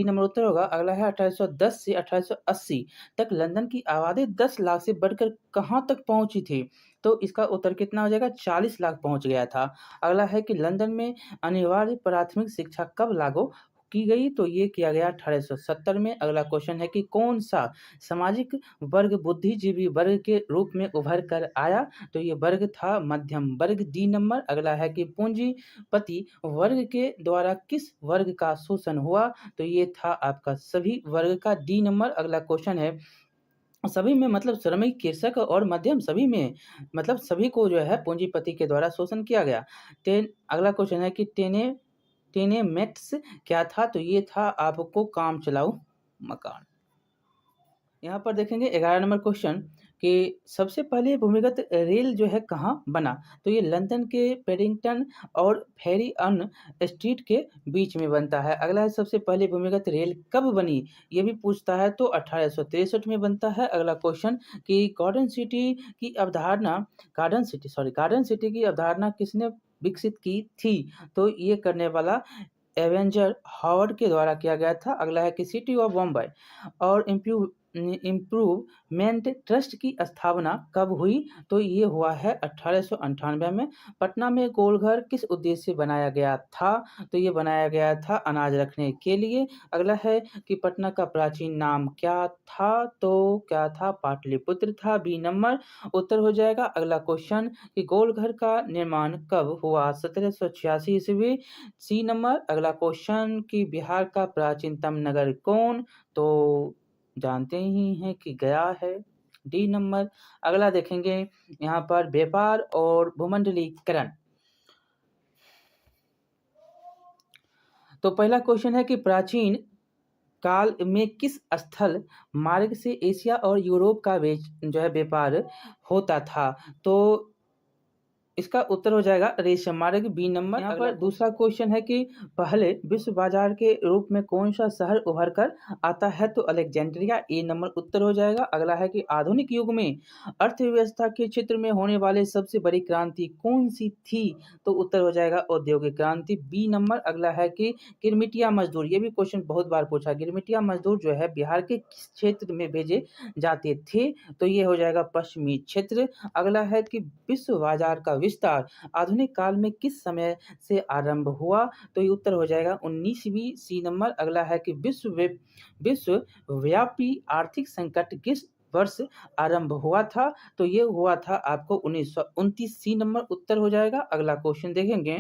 नंबर उत्तर होगा। अगला है, 1810 से 1880 तक लंदन की आबादी 10 लाख से बढ़कर कहाँ तक पहुंची थी? तो इसका उत्तर कितना हो जाएगा? 40 लाख पहुंच गया था। अगला है कि लंदन में अनिवार्य प्राथमिक शिक्षा कब लागू की गई? तो ये किया गया 1870 में। अगला क्वेश्चन है कि कौन सा सामाजिक वर्ग बुद्धिजीवी वर्ग के रूप में उभर कर आया? तो ये वर्ग था मध्यम वर्ग। D number. अगला है कि पूंजीपति वर्ग के द्वारा किस वर्ग का शोषण हुआ? तो ये था आपका सभी वर्ग का। D number. अगला क्वेश्चन है, सभी में मतलब श्रमिक, कृषक और मध्यम, सभी में मतलब सभी को जो है पूंजीपति के द्वारा शोषण किया गया। अगला क्वेश्चन है कि टेनेमेंट्स क्या था? तो ये था आपको काम चलाऊ मकान। यहाँ पर देखेंगे 11 नंबर क्वेश्चन कि सबसे पहले भूमिगत रेल जो है कहाँ बना? तो ये लंदन के पेडिंगटन और फेरी अन स्ट्रीट के बीच में बनता है। अगला है, सबसे पहले भूमिगत रेल कब बनी? ये भी पूछता है। तो 1863 में बनता है। अगला क्वेश्चन कि गार्डन सिटी की अवधारणा किसने विकसित की थी? तो ये करने वाला एवेंजर हॉवर्ड के द्वारा किया गया था। अगला है कि सिटी ऑफ बॉम्बे और इम्प्रूवमेंट ट्रस्ट की स्थापना कब हुई? तो ये हुआ है 1898 में। पटना में गोलघर किस उद्देश्य से बनाया गया था? तो ये बनाया गया था अनाज रखने के लिए। अगला है कि पटना का प्राचीन नाम क्या था? तो क्या था? पाटलिपुत्र था। बी नंबर उत्तर हो जाएगा। अगला क्वेश्चन कि गोलघर का निर्माण कब हुआ? 1786 ईस्वी। C number. अगला क्वेश्चन कि बिहार का प्राचीनतम नगर कौन? तो जानते ही हैं कि गया है। D number. अगला देखेंगे यहाँ पर व्यापार और भूमंडलीकरण। तो पहला क्वेश्चन है कि प्राचीन काल में किस स्थल मार्ग से एशिया और यूरोप का व्यापार होता था? तो इसका उत्तर हो जाएगा रेशम मार्ग। B number. यहाँ पर दूसरा क्वेश्चन है कि पहले विश्व बाजार के रूप में कौन सा शहर उभर कर आता है? तो अलेक्जेंड्रिया। ए नंबर उत्तर हो जाएगा। अगला है कि आधुनिक युग में अर्थव्यवस्था के क्षेत्र में होने वाले सबसे बड़ी क्रांति कौन सी थी? तो उत्तर हो जाएगा औद्योगिक क्रांति। B number. अगला है कि गिरमिटिया मजदूर, ये भी क्वेश्चन बहुत बार पूछा, गिरमिटिया मजदूर जो है बिहार के किस क्षेत्र में भेजे जाते थे? तो ये हो जाएगा पश्चिमी क्षेत्र। अगला है कि विश्व बाजार का विस्तार आधुनिक काल में किस समय से आरंभ हुआ? तो ये उत्तर हो जाएगा 19वीं। C number. अगला है कि विश्वव्यापी आर्थिक संकट किस वर्ष आरंभ हुआ था? तो ये हुआ था आपको 1929। सी नंबर उत्तर हो जाएगा। अगला क्वेश्चन देखेंगे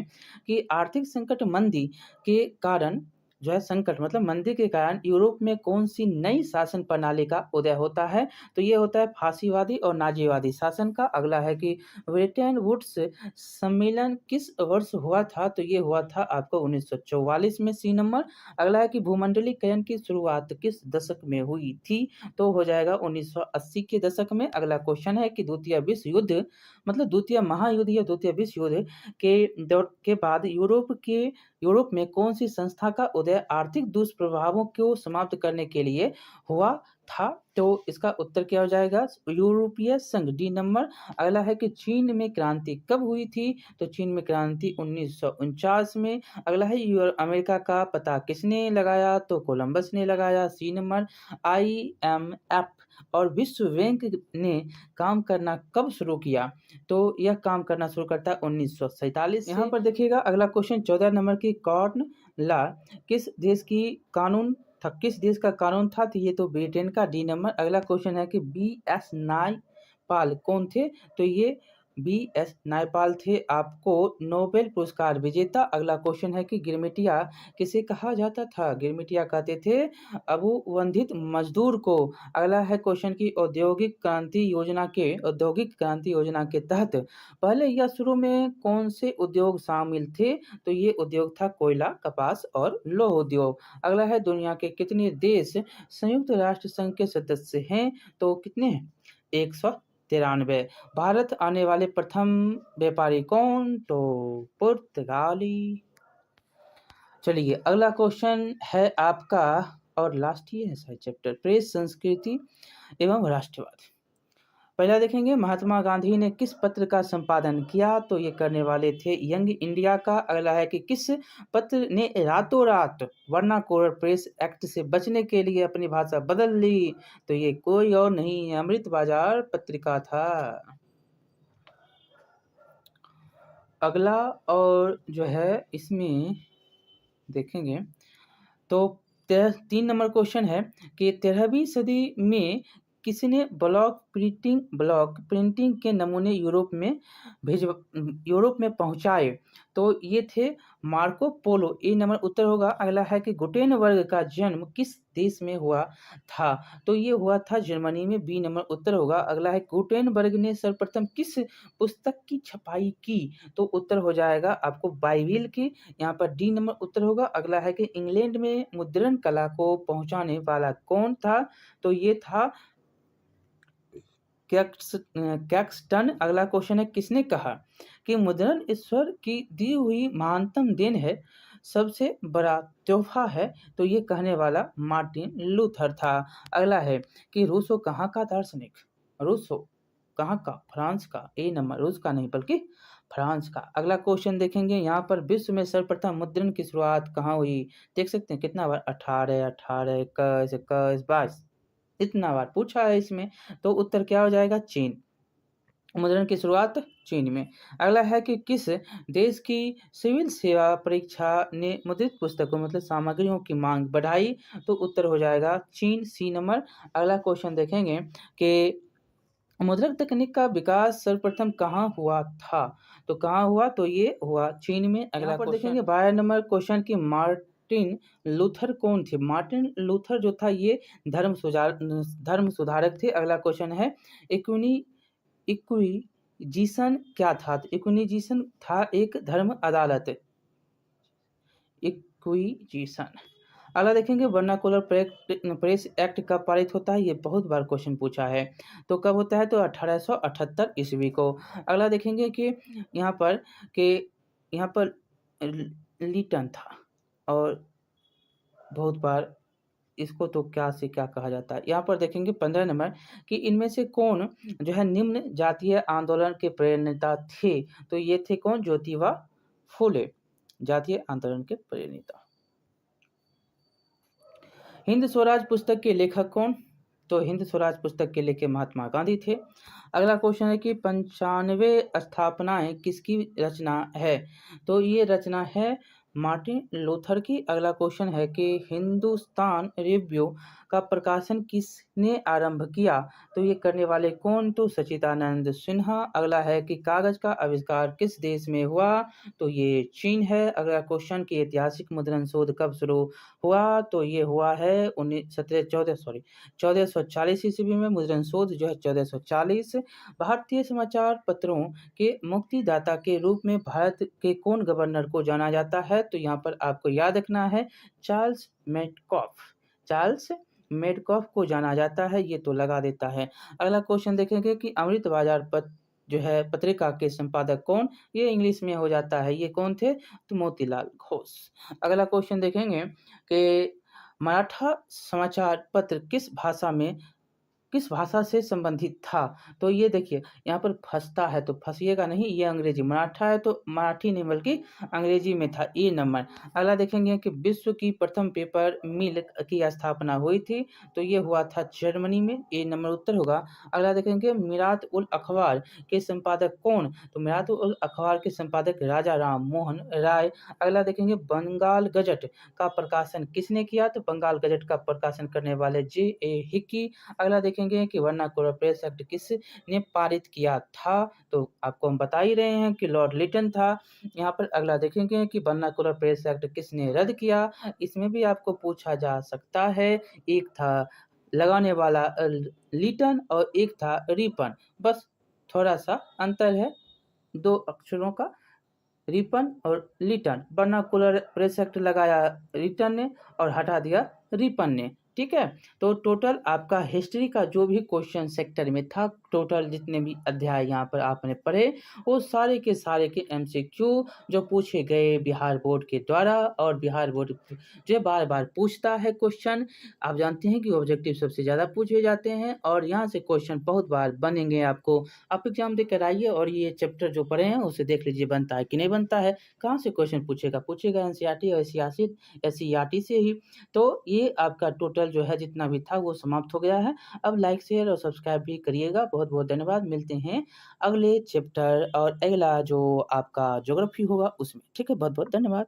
कि आर्थिक संकट मंदी के कारण जो है, संकट मतलब मंदी के कारण यूरोप में कौन सी नई शासन प्रणाली का उदय होता है? तो ये होता है फांसीवादी और नाजीवादी शासन का। अगला है कि ब्रेटन वुड्स सम्मेलन किस वर्ष हुआ था? तो ये हुआ था आपको 1944 में। C number. अगला है कि भूमंडलीकरण की शुरुआत किस दशक में हुई थी? तो हो जाएगा 1980 के दशक में। अगला क्वेश्चन है कि द्वितीय विश्व युद्ध मतलब द्वितीय महायुद्ध या द्वितीय विश्व युद्ध के बाद यूरोप में कौन सी संस्था का उदय आर्थिक दुष्प्रभावों को समाप्त करने के लिए हुआ था? तो इसका उत्तर क्या हो जाएगा? यूरोपीय संघ। D number. अगला है कि चीन में क्रांति कब हुई थी? तो चीन में क्रांति 1949 में। अगला है अमेरिका का पता किसने लगाया? तो कोलंबस ने लगाया। सी नंबर। IMF और विश्व बैंक ने काम करना कब शुरू किया? तो यह काम करना शुरू करता है 1947 से। यहाँ पर देखिएगा अगला क्वेश्चन 14 नंबर की कॉर्न लॉ किस देश का कानून था? तो ये तो ब्रिटेन का। D number. अगला क्वेश्चन है कि BS नायपाल कौन थे? तो ये BS नायपाल थे आपको नोबेल पुरस्कार विजेता। अगला क्वेश्चन है कि गिरमिटिया किसे कहा जाता था? गिरमिटिया कहते थे अबुवंधित मजदूर को। अगला है क्वेश्चन की औद्योगिक क्रांति योजना के तहत पहले या शुरू में कौन से उद्योग शामिल थे? तो ये उद्योग था कोयला, कपास और लौह उद्योग। अगला है दुनिया के कितने देश संयुक्त राष्ट्र संघ के सदस्य हैं? तो कितने हैं? 193। भारत आने वाले प्रथम व्यापारी कौन? तो पुर्तगाली। चलिए अगला क्वेश्चन है आपका और लास्ट ही है शायद चैप्टर, प्रेस संस्कृति एवं राष्ट्रवाद। पहला देखेंगे महात्मा गांधी ने किस पत्र का संपादन किया? तो ये करने वाले थे यंग इंडिया का। अगला है कि किस पत्र ने रातों रात वर्नाकुलर प्रेस एक्ट से बचने के लिए अपनी भाषा बदल ली? तो ये कोई और नहीं, अमृत बाजार पत्रिका था। अगला और जो है इसमें देखेंगे तो 3 नंबर क्वेश्चन है कि 13वीं सदी में किसने ब्लॉक प्रिंटिंग के नमूने यूरोप में पहुंचाए? तो ये थे मार्को पोलो। ए नंबर उत्तर होगा। अगला है कि गुटेनबर्ग का जन्म किस देश में हुआ था? तो ये हुआ था जर्मनी में। बी नंबर उत्तर होगा। अगला है गुटेनबर्ग ने सर्वप्रथम किस पुस्तक की छपाई की? तो उत्तर हो जाएगा आपको बाइबिल की। यहाँ पर डी नंबर उत्तर होगा। अगला है कि इंग्लैंड में मुद्रण कला को पहुंचाने वाला कौन था? तो ये था कैक्सटन। अगला क्वेश्चन है किसने कहा कि मुद्रण ईश्वर की दी हुई महानतम देन है, सबसे बड़ा तोहफा है? तो ये कहने वाला मार्टिन लूथर था। अगला है कि रूसो कहाँ का दार्शनिक? रूसो कहाँ का? फ्रांस का। ए नंबर, रूस का नहीं बल्कि फ्रांस का। अगला क्वेश्चन देखेंगे, यहाँ पर विश्व में सर्वप्रथम मुद्रण की शुरुआत कहाँ हुई? देख सकते हैं कितना बार 18, 18, 21, 21, 22 इतना बार पूछा है इसमें। तो उत्तर क्या हो जाएगा? चीन। मुद्रण की शुरुआत चीन में। अगला है कि किस देश की सिविल सेवा परीक्षा ने मुद्रित पुस्तकों मतलब सामग्रियों की मांग बढ़ाई? तो उत्तर हो जाएगा चीन, सी नंबर। अगला क्वेश्चन देखेंगे कि मुद्रक तकनीक का विकास सर्वप्रथम कहाँ हुआ था? तो कहाँ हुआ? तो ये हुआ चीन में। अगला पर देखेंगे 12 नंबर क्वेश्चन की मार्टिन लूथर कौन थे? मार्टिन लूथर जो था ये धर्म सुधारक थे। अगला क्वेश्चन है इक्विजिशन क्या था? तो इक्विजिशन था एक धर्म अदालत। इक्विजिशन। अगला देखेंगे वर्नाकुलर प्रेस एक्ट कब पारित होता है? ये बहुत बार क्वेश्चन पूछा है। तो कब होता है? तो 1878 ईस्वी को। अगला देखेंगे कि यहाँ पर लिटन था और बहुत बार इसको तो क्या से क्या कहा जाता है। यहाँ पर देखेंगे 15 नंबर कि इनमें से कौन जो है निम्न जातीय आंदोलन के प्रेरणा थे? तो ये थे कौन? ज्योतिबा फुले, जातीय आंदोलन के प्रेरणा। हिंद स्वराज पुस्तक के लेखक कौन? तो हिंद स्वराज पुस्तक के लेखक महात्मा गांधी थे। अगला क्वेश्चन है कि 95 स्थापनाएं किसकी रचना है? तो ये रचना है मार्टिन लूथर की। अगला क्वेश्चन है कि हिंदुस्तान रिव्यू का प्रकाशन किसने आरंभ किया? तो ये करने वाले कौन? तो सच्चिदानंद सिन्हा। अगला है कि कागज का आविष्कार किस देश में हुआ? तो ये चीन है। अगला क्वेश्चन की ऐतिहासिक मुद्रण शोध कब शुरू हुआ? तो ये हुआ है 1440 ईस्वी में मुद्रण शोध जो है 1440। भारतीय समाचार पत्रों के मुक्तिदाता के रूप में भारत के कौन गवर्नर को जाना जाता है? तो यहाँ पर आपको याद रखना है चार्ल्स मेडकॉफ को जाना जाता है। ये तो लगा देता है। अगला क्वेश्चन देखेंगे कि अमृत बाजार जो है पत्रिका के संपादक कौन? ये इंग्लिश में हो जाता है। ये कौन थे? तो मोतीलाल घोष। अगला क्वेश्चन देखेंगे कि मराठा समाचार पत्र किस भाषा से संबंधित था? तो ये देखिए यहाँ पर फंसता है तो फंसिएगा नहीं, ये अंग्रेजी। मराठा है तो मराठी नहीं बल्कि अंग्रेजी में था। ए नंबर। अगला देखेंगे कि विश्व की प्रथम पेपर मिल की स्थापना हुई थी? तो ये हुआ था जर्मनी में। ए नंबर उत्तर होगा। अगला देखेंगे मिरात उल अखबार के संपादक कौन? तो मिरात उल अखबार के संपादक राजा राम मोहन राय। अगला देखेंगे बंगाल गजट का प्रकाशन किसने किया? तो बंगाल गजट का प्रकाशन करने वाले J.A. हिक्की। अगला देखेंगे कि वर्नाकुलर प्रेस एक्ट किसने पारित किया था? तो आपको हम बता ही रहे हैं कि लॉर्ड लिटन था। यहाँ पर अगला देखेंगे कि वर्नाकुलर प्रेस एक्ट किसने रद्द किया? इसमें भी आपको पूछा जा सकता है। एक था लगाने वाला लिटन और एक था रिपन, बस थोड़ा सा अंतर है दो अक्षरों का। रिपन और लिटन। वर्नाकुलर प्रेस एक्ट लगाया रिटन ने और हटा दिया रिपन ने। ठीक है, तो टोटल आपका हिस्ट्री का जो भी क्वेश्चन सेक्टर में था, टोटल जितने भी अध्याय यहाँ पर आपने पढ़े वो सारे के एमसीक्यू जो पूछे गए बिहार बोर्ड के द्वारा। और बिहार बोर्ड जो बार बार पूछता है क्वेश्चन, आप जानते हैं कि ऑब्जेक्टिव सबसे ज़्यादा पूछे जाते हैं और यहाँ से क्वेश्चन बहुत बार बनेंगे। आपको आप एग्जाम देकर आइए और ये चैप्टर जो पढ़े हैं उसे देख लीजिए बनता है कि नहीं बनता है। कहाँ से क्वेश्चन पूछेगा एनसीईआरटी और एससीईआरटी से ही। तो ये आपका टोटल जो है जितना भी था वो समाप्त हो गया है। अब लाइक शेयर और सब्सक्राइब भी करिएगा। बहुत बहुत धन्यवाद। मिलते हैं अगले चैप्टर और अगला जो आपका ज्योग्राफी होगा उसमें। ठीक है, बहुत बहुत धन्यवाद।